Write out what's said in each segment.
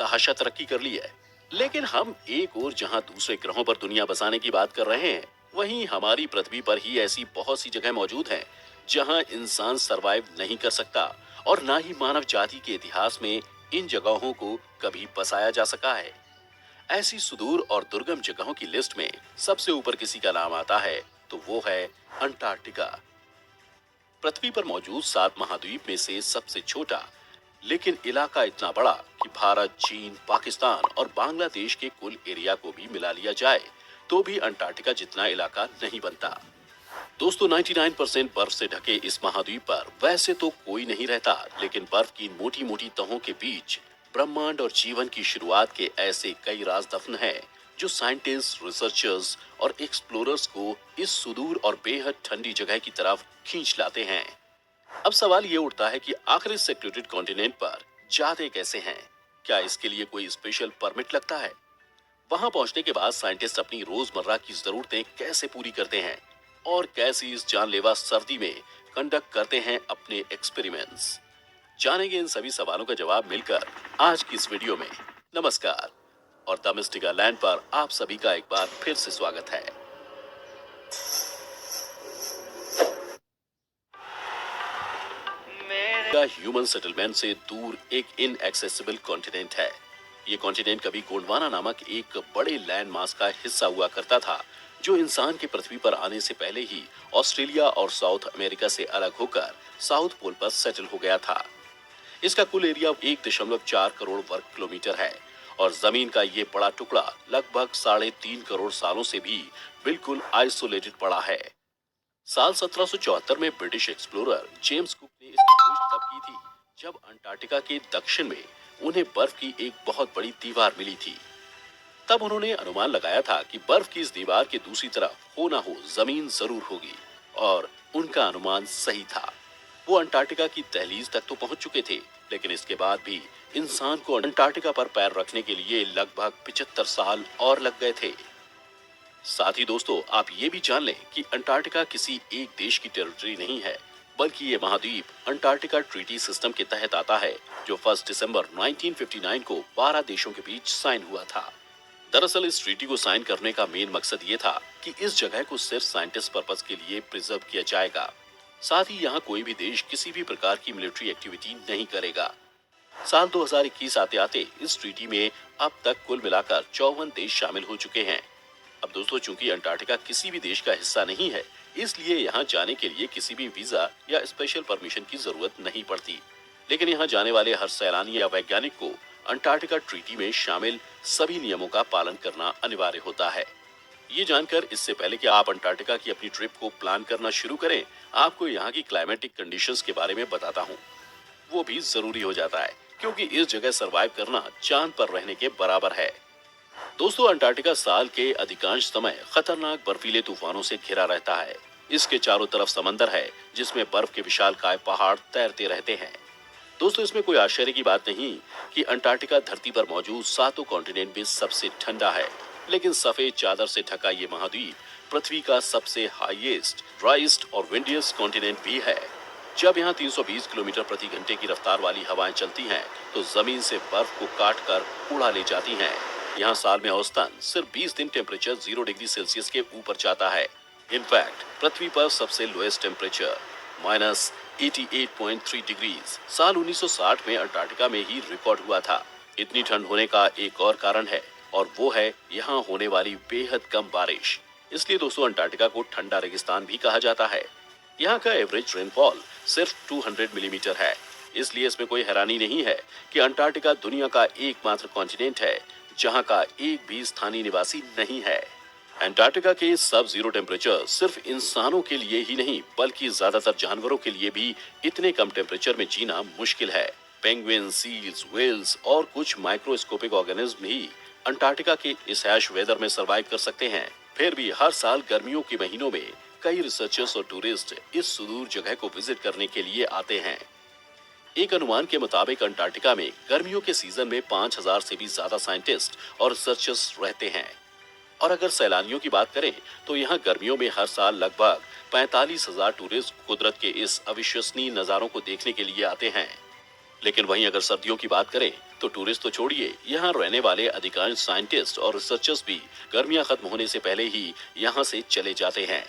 बेतहाशा तरक्की कर ली है। लेकिन हम एक और जहां दूसरे ग्रहों पर दुनिया बसाने की बात कर रहे हैं, वहीं हमारी पृथ्वी पर ही ऐसी बहुत सी जगह मौजूद हैं जहां इंसान सरवाइव नहीं कर सकता और ना ही मानव जाति के इतिहास में इन जगहों को कभी बसाया जा सका है। ऐसी सुदूर और दुर्गम जगहों की लिस्ट में सबसे ऊपर किसी का नाम आता है तो वो है अंटार्कटिका। पृथ्वी पर मौजूद 7 महाद्वीप में से सबसे छोटा, लेकिन इलाका इतना बड़ा कि भारत, चीन, पाकिस्तान और बांग्लादेश के कुल एरिया को भी मिला लिया जाए तो भी अंटार्कटिका जितना इलाका नहीं बनता। दोस्तों, 99% बर्फ से ढके इस महाद्वीप पर वैसे तो कोई नहीं रहता, लेकिन बर्फ की मोटी मोटी तहों के बीच ब्रह्मांड और जीवन की शुरुआत के ऐसे कई राज दफन हैं जो साइंटिस्ट, रिसर्चर्स और एक्सप्लोरर्स को इस सुदूर और बेहद ठंडी जगह की तरफ खींच लाते हैं। अब सवाल ये उठता है कि आखिर इस सेक्रेटेड कॉन्टिनेंट पर जाते कैसे हैं? क्या इसके लिए कोई स्पेशल परमिट लगता है? वहां पहुंचने के बाद साइंटिस्ट अपनी रोजमर्रा की जरूरतें कैसे पूरी करते हैं और कैसे इस जानलेवा सर्दी में कंडक्ट करते हैं अपने एक्सपेरिमेंट्स? जानेंगे इन सभी सवालों का जवाब मिलकर आज की इस वीडियो में। नमस्कार और द मिस्टिका लैंड पर आप सभी का एक बार फिर से स्वागत है। ह्यूमन सेटलमेंट से दूर एक इनएक्सेसिबल कॉन्टिनेंट है। ये कॉन्टिनेंट कभी गोंडवाना नामक एक बड़े लैंड मास का हिस्सा हुआ करता था, जो इंसान के पृथ्वी पर आने से पहले ही ऑस्ट्रेलिया और साउथ अमेरिका से अलग होकर साउथ पोल पर सेटल हो गया था। इसका कुल एरिया 1.4 करोड़ वर्ग किलोमीटर है और जमीन का ये बड़ा टुकड़ा लगभग 3.5 करोड़ सालों से भी बिल्कुल आइसोलेटेड पड़ा है। साल 1774 में ब्रिटिश एक्सप्लोरर जेम्स कुक ने इसकी खोज तब की थी जब अंटार्कटिका के दक्षिण में उन्हें बर्फ की एक बहुत बड़ी दीवार मिली थी। तब उन्होंने अनुमान लगाया था कि बर्फ की इस दीवार के दूसरी तरफ हो ना हो जमीन जरूर होगी, और उनका अनुमान सही था। वो अंटार्कटिका की दहलीज तक तो पहुंच चुके थे, लेकिन इसके बाद भी इंसान को अंटार्कटिका पर पैर रखने के लिए लगभग 75 साल और लग गए थे। साथ ही दोस्तों, आप ये भी जान लें कि अंटार्कटिका किसी एक देश की टेरिटरी नहीं है, बल्कि ये महाद्वीप अंटार्कटिका ट्रीटी सिस्टम के तहत आता है, जो 1 दिसंबर 1959 को 12 देशों के बीच साइन हुआ था। दरअसल इस ट्रीटी को साइन करने का मेन मकसद ये था कि इस जगह को सिर्फ साइंटिस्ट पर्पस के लिए प्रिजर्व किया जाएगा। साथ ही यहाँ कोई भी देश किसी भी प्रकार की मिलिट्री एक्टिविटी नहीं करेगा। साल 2021 आते आते इस ट्रीटी में अब तक कुल मिलाकर 54 देश शामिल हो चुके हैं। अब दोस्तों, चूंकि अंटार्कटिका किसी भी देश का हिस्सा नहीं है, इसलिए यहाँ जाने के लिए किसी भी वीजा या स्पेशल परमिशन की जरूरत नहीं पड़ती। लेकिन यहाँ जाने वाले हर सैलानी या वैज्ञानिक को अंटार्कटिका ट्रीटी में शामिल सभी नियमों का पालन करना अनिवार्य होता है। ये जानकर इससे पहले कि आप अंटार्कटिका की अपनी ट्रिप को प्लान करना शुरू करें, आपको यहाँ की क्लाइमेटिक कंडीशंस के बारे में बताता हूँ। वो भी जरूरी हो जाता है, क्योंकि इस जगह सरवाइव करना चांद पर रहने के बराबर है। दोस्तों, अंटार्कटिका साल के अधिकांश समय खतरनाक बर्फीले तूफानों से घिरा रहता है। इसके चारों तरफ समंदर है, जिसमें बर्फ के विशालकाय पहाड़ तैरते रहते हैं। दोस्तों, इसमें कोई आश्चर्य की बात नहीं कि अंटार्कटिका धरती पर मौजूद 7 कॉन्टिनेंट में सबसे ठंडा है, लेकिन सफेद चादर से ढका ये महाद्वीप पृथ्वी का सबसे हाईएस्ट, ड्राइस्ट और विंडियस्ट कॉन्टिनेंट भी है। जब यहाँ 320 किलोमीटर प्रति घंटे की रफ्तार वाली हवाएं चलती हैं, तो जमीन से बर्फ को काट कर उड़ा ले जाती हैं। यहाँ साल में औसतन सिर्फ 20 दिन टेम्परेचर 0 डिग्री सेल्सियस के ऊपर जाता है। इनफैक्ट पृथ्वी पर सबसे लोएस्ट टेम्परेचर -88.3 डिग्रीज साल 1960 में अंटार्कटिका में ही रिकॉर्ड हुआ था। इतनी ठंड होने का एक और कारण है, और वो है यहाँ होने वाली बेहद कम बारिश। इसलिए दोस्तों, अंटार्कटिका को ठंडा रेगिस्तान भी कहा जाता है। यहाँ का एवरेज रेनफॉल सिर्फ 200 मिलीमीटर है। इसलिए इसमें कोई हैरानी नहीं है कि अंटार्कटिका दुनिया का एकमात्र कॉन्टिनेंट है जहाँ का एक भी स्थानीय निवासी नहीं है। अंटार्कटिका के सब जीरो टेम्परेचर सिर्फ इंसानों के लिए ही नहीं, बल्कि ज्यादातर जानवरों के लिए भी इतने कम टेम्परेचर में जीना मुश्किल है। पेंगुइन, सील्स, व्हेल्स और कुछ माइक्रोस्कोपिक ऑर्गेनिज्म भी अंटार्कटिका के इस हैश वेदर में सर्वाइव कर सकते हैं। फिर भी हर साल गर्मियों के महीनों में कई रिसर्चर्स और टूरिस्ट इस सुदूर जगह को विजिट करने के लिए आते हैं। एक अनुमान के मुताबिक अंटार्कटिका में गर्मियों के सीजन में 5000 से भी ज्यादा साइंटिस्ट और रिसर्चर्स रहते हैं। और अगर सैलानियों की बात करें तो यहाँ गर्मियों में हर साल लगभग 45,000 टूरिस्ट कुदरत के इस अविश्वसनीय नजारों को देखने के लिए आते हैं। लेकिन वहीं अगर सर्दियों की बात करें तो टूरिस्ट तो छोड़िए, यहाँ रहने वाले अधिकांश साइंटिस्ट और रिसर्चर्स भी गर्मियां खत्म होने से पहले ही यहाँ से चले जाते हैं,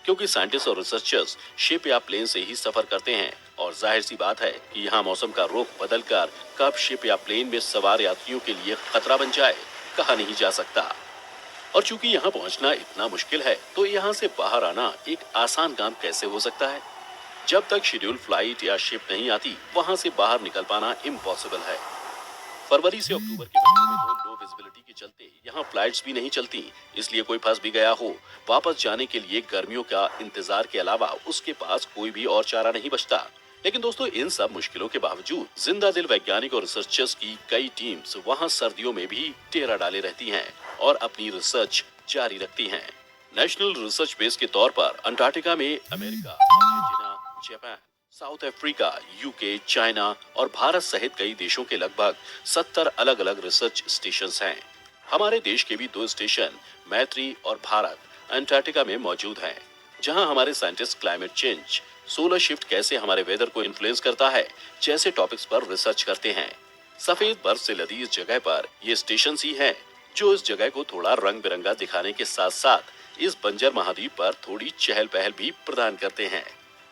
क्योंकि साइंटिस्ट और रिसर्चर्स शिप या प्लेन से ही सफर करते हैं और जाहिर सी बात है कि यहाँ मौसम का रुख बदलकर कब शिप या प्लेन में सवार यात्रियों के लिए खतरा बन जाए कहा नहीं जा सकता। और चूंकि यहाँ पहुँचना इतना मुश्किल है तो यहाँ से बाहर आना एक आसान काम कैसे हो सकता है। जब तक शेड्यूल फ्लाइट या शिप नहीं आती वहां से बाहर निकल पाना इम्पॉसिबल है। फरवरी से अक्टूबर के महीनों में तो लो विजिबिलिटी के चलते यहाँ फ्लाइट्स भी नहीं चलती, इसलिए कोई फंस भी गया हो वापस जाने के लिए गर्मियों का इंतजार के अलावा उसके पास कोई भी और चारा नहीं बचता। लेकिन दोस्तों, इन सब मुश्किलों के बावजूद जिंदा दिल वैज्ञानिक और रिसर्चर्स की कई टीम्स वहाँ सर्दियों में भी डेरा डाले रहती हैं और अपनी रिसर्च जारी रखती हैं। नेशनल रिसर्च बेस के तौर पर अंटार्कटिका में America, Argentina, Japan, south Africa, UK, China और भारत सहित कई देशों के लगभग 70 अलग अलग रिसर्च स्टेशंस हैं। हमारे देश के भी 2 स्टेशन मैत्री और भारत अंटार्कटिका में मौजूद हैं, जहां हमारे scientist climate change, solar shift कैसे हमारे वेदर को इन्फ्लुएंस करता है जैसे टॉपिक्स पर रिसर्च करते हैं। सफेद बर्फ से लदी इस जगह पर ये स्टेशन ही हैं जो इस जगह को थोड़ा रंग बिरंगा दिखाने के साथ साथ इस बंजर महाद्वीप पर थोड़ी चहल पहल भी प्रदान करते हैं।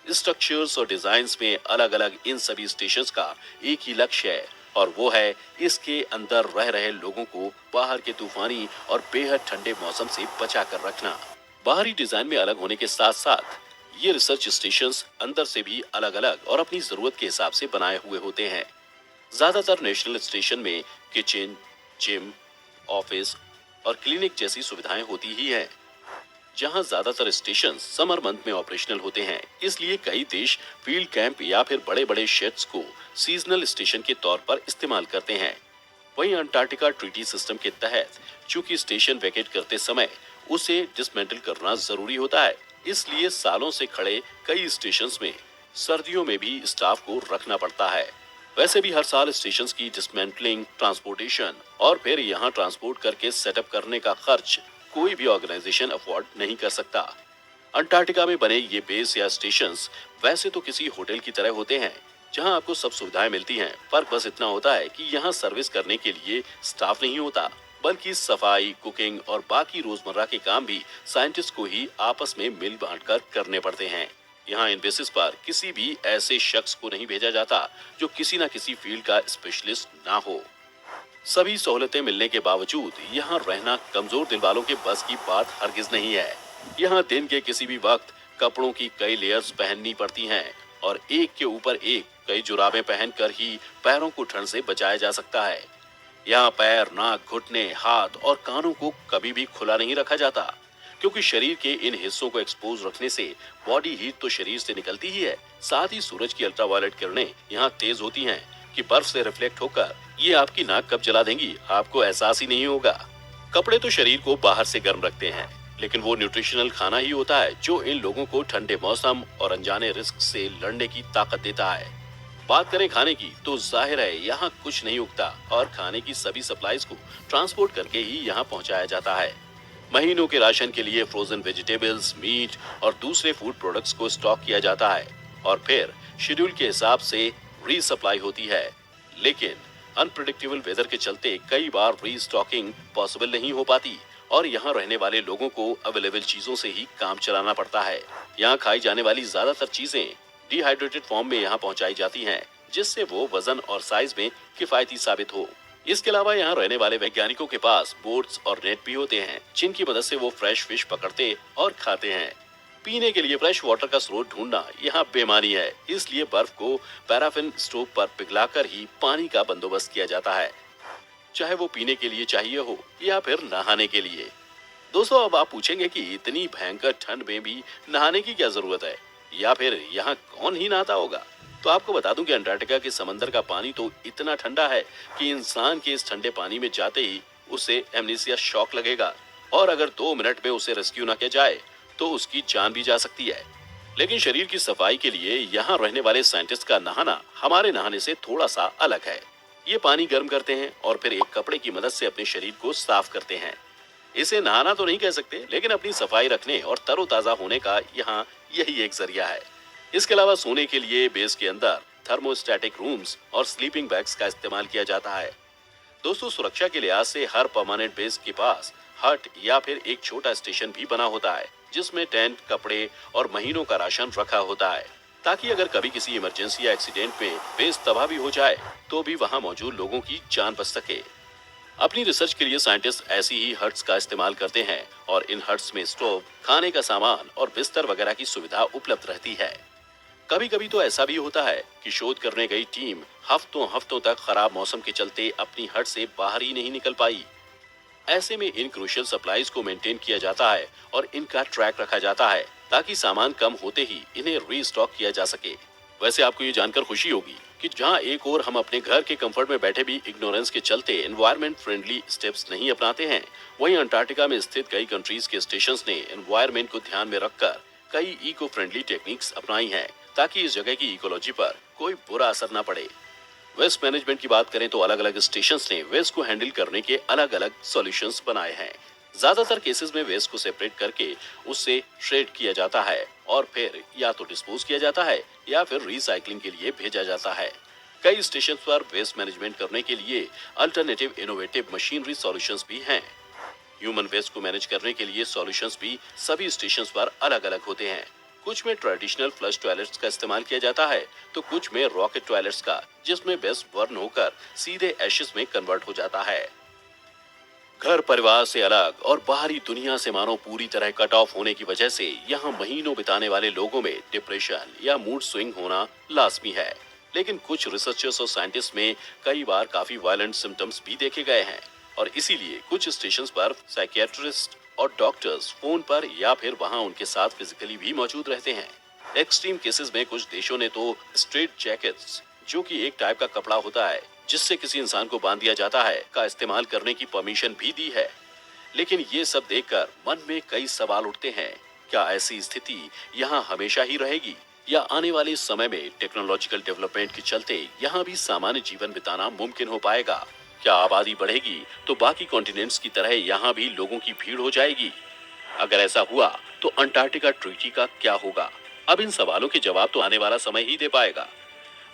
स्ट्रक्चर्स और डिजाइन्स में अलग अलग इन सभी स्टेशंस का एक ही लक्ष्य है और वो है इसके अंदर रह रहे लोगों को बाहर के तूफानी और बेहद ठंडे मौसम से बचा कर रखना। बाहरी डिजाइन में अलग होने के साथ साथ ये रिसर्च स्टेशंस अंदर से भी अलग अलग और अपनी जरूरत के हिसाब से बनाए हुए होते हैं। ज्यादातर नेशनल स्टेशन में किचन, जिम, ऑफिस और क्लिनिक जैसी सुविधाएं होती ही हैं। जहां ज्यादातर स्टेशन समर मंथ में ऑपरेशनल होते हैं, इसलिए कई देश फील्ड कैंप या फिर बड़े बड़े शेड्स को सीजनल स्टेशन के तौर पर इस्तेमाल करते हैं। वहीं अंटार्कटिका ट्रीटी सिस्टम के तहत चूंकि स्टेशन वैकेट करते समय उसे डिसमेंटल करना जरूरी होता है, इसलिए सालों से खड़े कई स्टेशंस में सर्दियों में भी स्टाफ को रखना पड़ता है। वैसे भी हर साल स्टेशंस की डिसमेंटलिंग, ट्रांसपोर्टेशन और फिर यहाँ ट्रांसपोर्ट करके सेटअप करने का खर्च कोई भी ऑर्गेनाइजेशन अफोर्ड नहीं कर सकता। अंटार्कटिका में बने ये बेस या स्टेशंस वैसे तो किसी होटल की तरह होते हैं जहां आपको सब सुविधाएं मिलती हैं। फर्क बस इतना होता है कि यहाँ सर्विस करने के लिए स्टाफ नहीं होता, बल्कि सफाई, कुकिंग और बाकी रोजमर्रा के काम भी साइंटिस्ट को ही आपस में मिल बांट कर करने पड़ते हैं। यहाँ इन बेसिस पर किसी भी ऐसे शख्स को नहीं भेजा जाता जो किसी न किसी फील्ड का स्पेशलिस्ट ना हो। सभी सहूलतें मिलने के बावजूद यहाँ रहना कमजोर दिल वालों के बस की बात हरगिज नहीं है। यहाँ दिन के किसी भी वक्त कपड़ों की कई लेयर्स पहननी पड़ती हैं और एक के ऊपर एक कई जुराबें पहनकर ही पैरों को ठंड से बचाया जा सकता है। यहाँ पैर, नाक, घुटने, हाथ और कानों को कभी भी खुला नहीं रखा जाता, क्योंकि शरीर के इन हिस्सों को एक्सपोज रखने से बॉडी हीट तो शरीर से निकलती ही है, साथ ही सूरज की अल्ट्रावायलेट किरणें यहाँ तेज होती हैं कि बर्फ से रिफ्लेक्ट होकर ये आपकी नाक कब जला देंगी आपको एहसास ही नहीं होगा। कपड़े तो शरीर को बाहर से गर्म रखते हैं, लेकिन वो न्यूट्रिशनल खाना ही होता है जो इन लोगों को ठंडे मौसम और अनजाने रिस्क से लड़ने की ताकत देता है। बात करें खाने की तो जाहिर है यहाँ कुछ नहीं उगता और खाने की सभी सप्लाईज को ट्रांसपोर्ट करके ही यहाँ पहुँचाया जाता है। महीनों के राशन के लिए फ्रोजन वेजिटेबल्स, मीट और दूसरे फूड प्रोडक्ट्स को स्टॉक किया जाता है और फिर शेड्यूल के हिसाब से रीसप्लाई होती है। लेकिन अनप्रेडिक्टेबल वेदर के चलते कई बार रीस्टॉकिंग पॉसिबल नहीं हो पाती और यहाँ रहने वाले लोगों को अवेलेबल चीजों से ही काम चलाना पड़ता है। यहाँ खाई जाने वाली ज्यादातर चीजें डिहाइड्रेटेड फॉर्म में यहाँ पहुँचाई जाती हैं, जिससे वो वजन और साइज में किफायती साबित हो। इसके अलावा यहाँ रहने वाले वैज्ञानिकों के पास बोट्स और नेट भी होते हैं, जिनकी मदद से वो फ्रेश फिश पकड़ते और खाते हैं। पीने के लिए फ्रेश वाटर का स्रोत ढूंढना यहाँ बेमानी है, इसलिए बर्फ को पैराफिन स्टोव पर पिघलाकर ही पानी का बंदोबस्त किया जाता है, चाहे वो पीने के लिए चाहिए हो या फिर नहाने के लिए। दोस्तों, अब आप पूछेंगे कि इतनी भयंकर ठंड में भी नहाने की क्या जरूरत है या फिर यहाँ कौन ही नहाता होगा। तो आपको बता दूं कि अंटार्कटिका के समंदर का पानी तो इतना ठंडा है कि इंसान के इस ठंडे पानी में जाते ही उसे एमनेसिया शॉक लगेगा और अगर 2 मिनट में उसे रेस्क्यू न किया जाए तो उसकी जान भी जा सकती है। लेकिन शरीर की सफाई के लिए यहाँ रहने वाले साइंटिस्ट का नहाना हमारे नहाने से थोड़ा सा अलग है। ये पानी गर्म करते हैं और फिर एक कपड़े की मदद से अपने शरीर को साफ करते हैं। इसे नहाना तो नहीं कह सकते, लेकिन अपनी सफाई रखने और तरोताजा होने का यहाँ यही एक जरिया है। इसके अलावा सोने के लिए बेस के अंदर थर्मोस्टैटिक रूम्स और स्लीपिंग बैग्स का इस्तेमाल किया जाता है। दोस्तों, सुरक्षा के लिहाज से हर परमानेंट बेस के पास हट या फिर एक छोटा स्टेशन भी बना होता है, जिसमें टेंट, कपड़े और महीनों का राशन रखा होता है, ताकि अगर कभी किसी इमरजेंसी या एक्सीडेंट में बेस तबाह भी हो जाए तो भी वहां मौजूद लोगों की जान बच सके। अपनी रिसर्च के लिए साइंटिस्ट ऐसी ही हट्स का इस्तेमाल करते हैं और इन हट्स में स्टोव, खाने का सामान और बिस्तर वगैरह की सुविधा उपलब्ध रहती है। कभी कभी तो ऐसा भी होता है कि शोध करने गई टीम हफ्तों हफ्तों तक खराब मौसम के चलते अपनी हट से बाहर ही नहीं निकल पाई। ऐसे में इन क्रूशियल सप्लाईज को मेंटेन किया जाता है और इनका ट्रैक रखा जाता है, ताकि सामान कम होते ही इन्हें रीस्टॉक किया जा सके। वैसे आपको ये जानकर खुशी होगी कि जहां एक ओर हम अपने घर के कंफर्ट में बैठे भी इग्नोरेंस के चलते एनवायरमेंट फ्रेंडली स्टेप्स नहीं अपनाते हैं, वहीं अंटार्कटिका में स्थित कई कंट्रीज के स्टेशंस ने एनवायरमेंट को ध्यान में रखकर कई इको फ्रेंडली टेक्निक्स अपनाई हैं, ताकि इस जगह की इकोलॉजी पर कोई बुरा असर न पड़े। वेस्ट मैनेजमेंट की बात करें तो अलग अलग स्टेशंस ने वेस्ट को हैंडल करने के अलग अलग सॉल्यूशंस बनाए हैं। ज्यादातर केसेस में वेस्ट को सेपरेट करके उससे श्रेड किया जाता है और फिर या तो डिस्पोज किया जाता है या फिर रिसाइकलिंग के लिए भेजा जाता है। कई स्टेशन पर वेस्ट मैनेजमेंट करने के लिए अल्टरनेटिव इनोवेटिव मशीनरी सॉल्यूशंस भी हैं। ह्यूमन वेस्ट को मैनेज करने के लिए सॉल्यूशंस भी सभी स्टेशन पर अलग अलग होते हैं। कुछ में ट्रेडिशनल फ्लश टॉयलेट्स का इस्तेमाल किया जाता है तो कुछ में रॉकेट टॉयलेट्स का, जिसमें वेस्ट बर्न होकर सीधे एशेस में कन्वर्ट हो जाता है। घर परिवार से अलग और बाहरी दुनिया से मानो पूरी तरह कट ऑफ होने की वजह से यहाँ महीनों बिताने वाले लोगों में डिप्रेशन या मूड स्विंग होना लाजमी है। लेकिन कुछ रिसर्चर्स और साइंटिस्ट में कई बार काफी वायलेंट सिम्टम्स भी देखे गए हैं और इसीलिए कुछ स्टेशंस पर साइकियाट्रिस्ट और डॉक्टर्स फोन पर या फिर वहां उनके साथ फिजिकली भी मौजूद रहते हैं। एक्सट्रीम केसेस में कुछ देशों ने तो स्ट्रेट जैकेट्स, जो कि एक टाइप का कपड़ा होता है जिससे किसी इंसान को बांध दिया जाता है, का इस्तेमाल करने की परमिशन भी दी है। लेकिन ये सब देखकर मन में कई सवाल उठते हैं। क्या ऐसी स्थिति यहाँ हमेशा ही रहेगी या आने वाले समय में टेक्नोलॉजिकल डेवलपमेंट के चलते यहाँ भी सामान्य जीवन बिताना मुमकिन हो पाएगा? क्या आबादी बढ़ेगी तो बाकी कॉन्टिनेंट्स की तरह यहाँ भी लोगों की भीड़ हो जाएगी? अगर ऐसा हुआ तो अंटार्कटिका ट्रीटी का क्या होगा? अब इन सवालों के जवाब तो आने वाला समय ही दे पाएगा।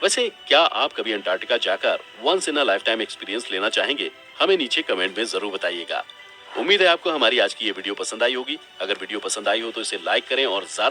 वैसे क्या आप कभी अंटार्कटिका जाकर once in a lifetime experience लेना चाहेंगे? हमें नीचे कमेंट में जरूर बताइएगा। उम्मीद है आपको हमारी आज की ये वीडियो पसंद आई होगी। अगर वीडियो पसंद आई हो तो इसे लाइक करें और ज्यादा